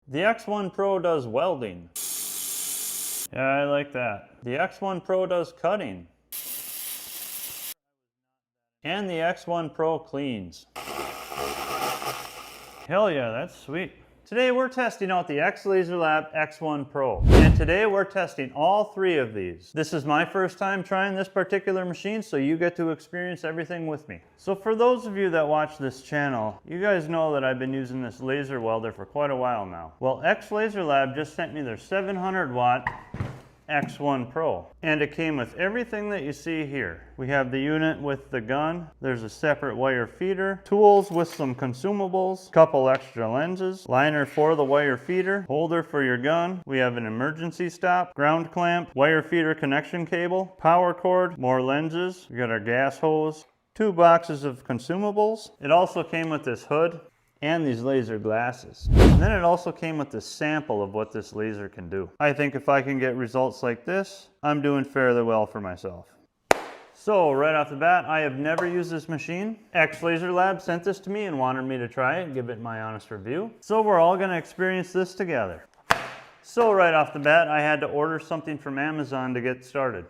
The X1 Pro does welding. Yeah, I like that. The X1 Pro does cutting. And the X1 Pro cleans. Hell yeah, that's sweet. Today we're testing out the XlaserLab X1 Pro. And today we're testing all three of these. This is my first time trying this particular machine, so you get to experience everything with me. So for those of you that watch this channel, you guys know that I've been using this laser welder for quite a while now. Well, XlaserLab just sent me their 700 watt X1 Pro, and it came with everything that you see here. We have the unit with the gun, there's a separate wire feeder, tools with some consumables, couple extra lenses, liner for the wire feeder, holder for your gun, we have an emergency stop, ground clamp, wire feeder connection cable, power cord, more lenses, we got our gas hose, 2 boxes of consumables. It also came with this hood and these laser glasses. And then it also came with this sample of what this laser can do. I think if I can get results like this, I'm doing fairly well for myself. So right off the bat, I have never used this machine. XlaserLab sent this to me and wanted me to try it and give it my honest review. So we're all gonna experience this together. So right off the bat, I had to order something from Amazon to get started.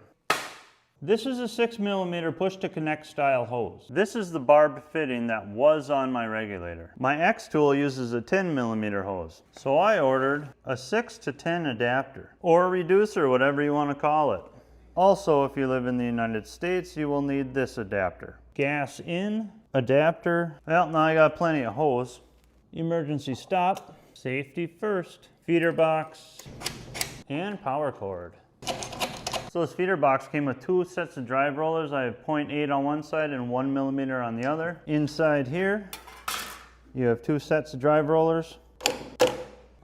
This is a 6mm push-to-connect style hose. This is the barbed fitting that was on my regulator. My X tool uses a 10mm hose. So I ordered a 6 to 10 adapter, or reducer, whatever you want to call it. Also, if you live in the United States, you will need this adapter. Gas in, adapter. Well, now I got plenty of hose. Emergency stop, safety first, feeder box, and power cord. So this feeder box came with 2 sets of drive rollers. I have 0.8 on one side and 1mm on the other. Inside here, you have 2 sets of drive rollers.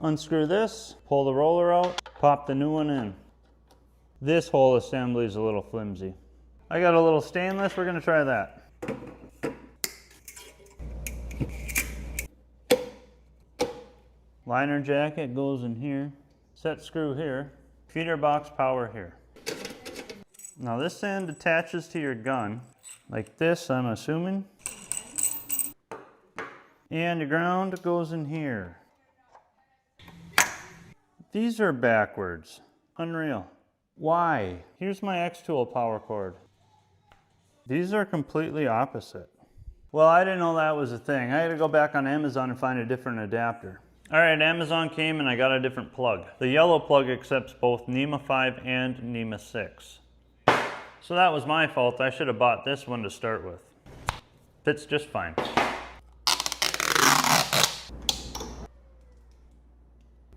Unscrew this, pull the roller out, pop the new one in. This whole assembly is a little flimsy. I got a little stainless, we're gonna try that. Liner jacket goes in here. Set screw here. Feeder box power here. Now this end attaches to your gun, like this, I'm assuming. And the ground goes in here. These are backwards. Unreal. Why? Here's my X-Tool power cord. These are completely opposite. Well, I didn't know that was a thing. I had to go back on Amazon and find a different adapter. Alright, Amazon came and I got a different plug. The yellow plug accepts both NEMA 5 and NEMA 6. So that was my fault. I should have bought this one to start with. Fits just fine.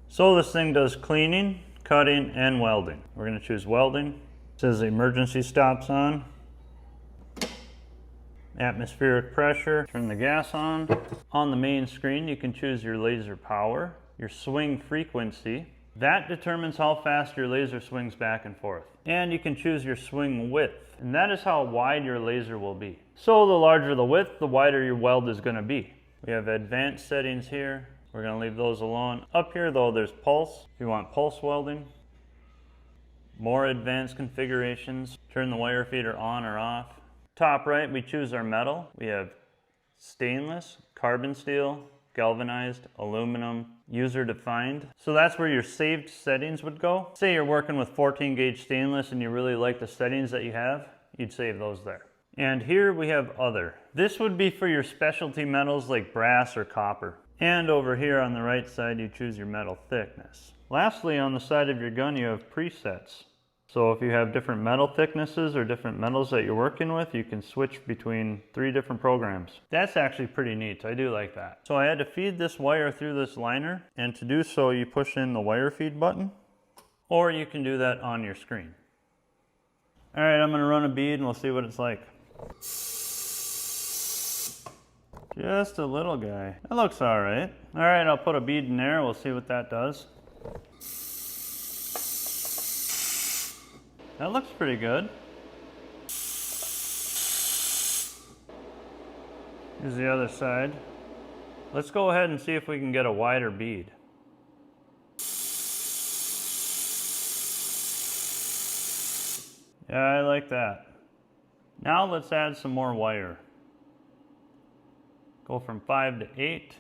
So this thing does cleaning, cutting, and welding. We're going to choose welding. It says emergency stops on. Atmospheric pressure. Turn the gas on. On the main screen you can choose your laser power, your swing frequency. That determines how fast your laser swings back and forth. And you can choose your swing width, and that is how wide your laser will be. So the larger the width, the wider your weld is going to be. We have advanced settings here. We're going to leave those alone. Up here though, there's pulse. If you want pulse welding, more advanced configurations. Turn the wire feeder on or off. Top right, we choose our metal. We have stainless, carbon steel, galvanized, aluminum, user defined. So that's where your saved settings would go. Say you're working with 14 gauge stainless and you really like the settings that you have, you'd save those there. And here we have other. This would be for your specialty metals like brass or copper. And over here on the right side, you choose your metal thickness. Lastly, on the side of your gun, you have presets. So if you have different metal thicknesses or different metals that you're working with, you can switch between 3 different programs. That's actually pretty neat. I do like that. So I had to feed this wire through this liner, and to do so you push in the wire feed button, or you can do that on your screen. Alright, I'm going to run a bead and we'll see what it's like. Just a little guy. That looks alright. Alright, I'll put a bead in there, we'll see what that does. That looks pretty good. Here's the other side. Let's go ahead and see if we can get a wider bead. Yeah, I like that. Now let's add some more wire. Go from 5 to 8.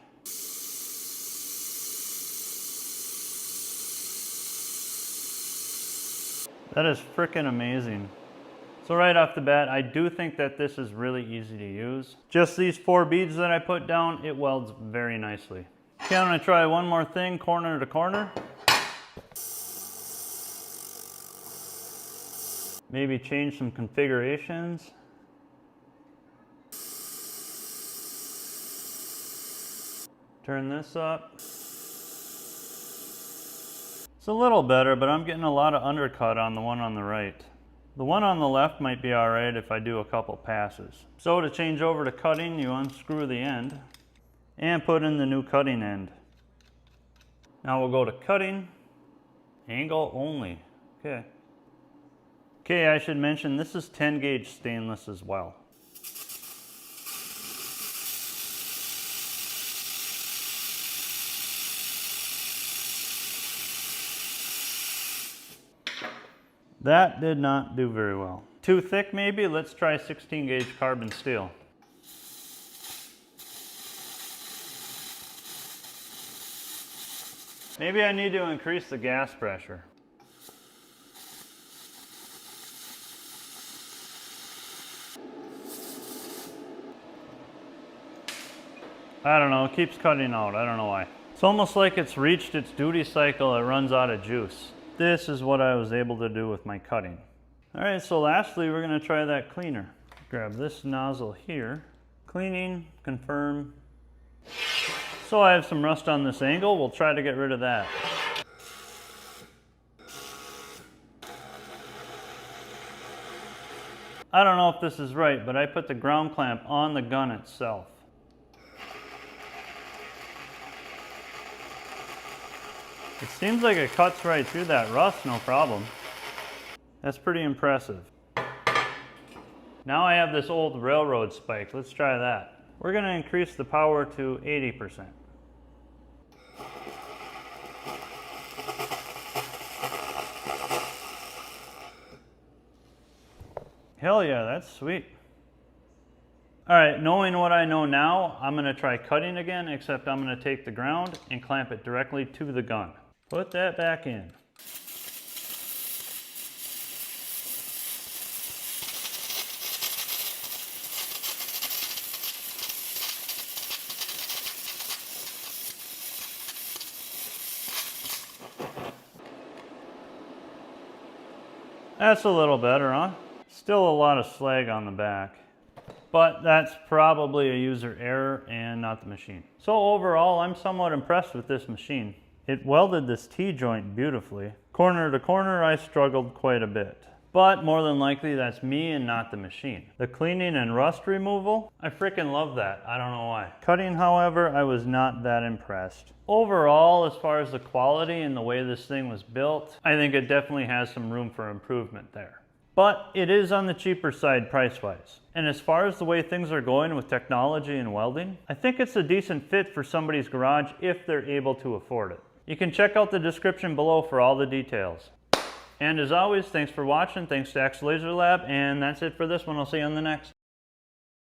That is freaking amazing. So right off the bat, I do think that this is really easy to use. Just these 4 beads that I put down, it welds very nicely. Okay, I'm gonna try one more thing, corner to corner. Maybe change some configurations. Turn this up. It's a little better, but I'm getting a lot of undercut on the one on the right. The one on the left might be all right if I do a couple passes. So to change over to cutting, you unscrew the end and put in the new cutting end. Now we'll go to cutting, angle only. Okay. Okay, I should mention this is 10 gauge stainless as well. That did not do very well. Too thick maybe? Let's try 16 gauge carbon steel. Maybe I need to increase the gas pressure. I don't know, it keeps cutting out, I don't know why. It's almost like it's reached its duty cycle, it runs out of juice. This is what I was able to do with my cutting. All right, so lastly, we're gonna try that cleaner. Grab this nozzle here. Cleaning, confirm. So I have some rust on this angle, we'll try to get rid of that. I don't know if this is right, but I put the ground clamp on the gun itself. It seems like it cuts right through that rust, no problem. That's pretty impressive. Now I have this old railroad spike. Let's try that. We're going to increase the power to 80%. Hell yeah, that's sweet. All right, knowing what I know now, I'm going to try cutting again, except I'm going to take the ground and clamp it directly to the gun. Put that back in. That's a little better, huh? Still a lot of slag on the back, but that's probably a user error and not the machine. So overall, I'm somewhat impressed with this machine. It welded this T-joint beautifully. Corner to corner, I struggled quite a bit. But more than likely, that's me and not the machine. The cleaning and rust removal, I freaking love that. I don't know why. Cutting, however, I was not that impressed. Overall, as far as the quality and the way this thing was built, I think it definitely has some room for improvement there. But it is on the cheaper side price-wise. And as far as the way things are going with technology and welding, I think it's a decent fit for somebody's garage if they're able to afford it. You can check out the description below for all the details. And as always, thanks for watching, thanks to XlaserLab, and that's it for this one. I'll see you on the next.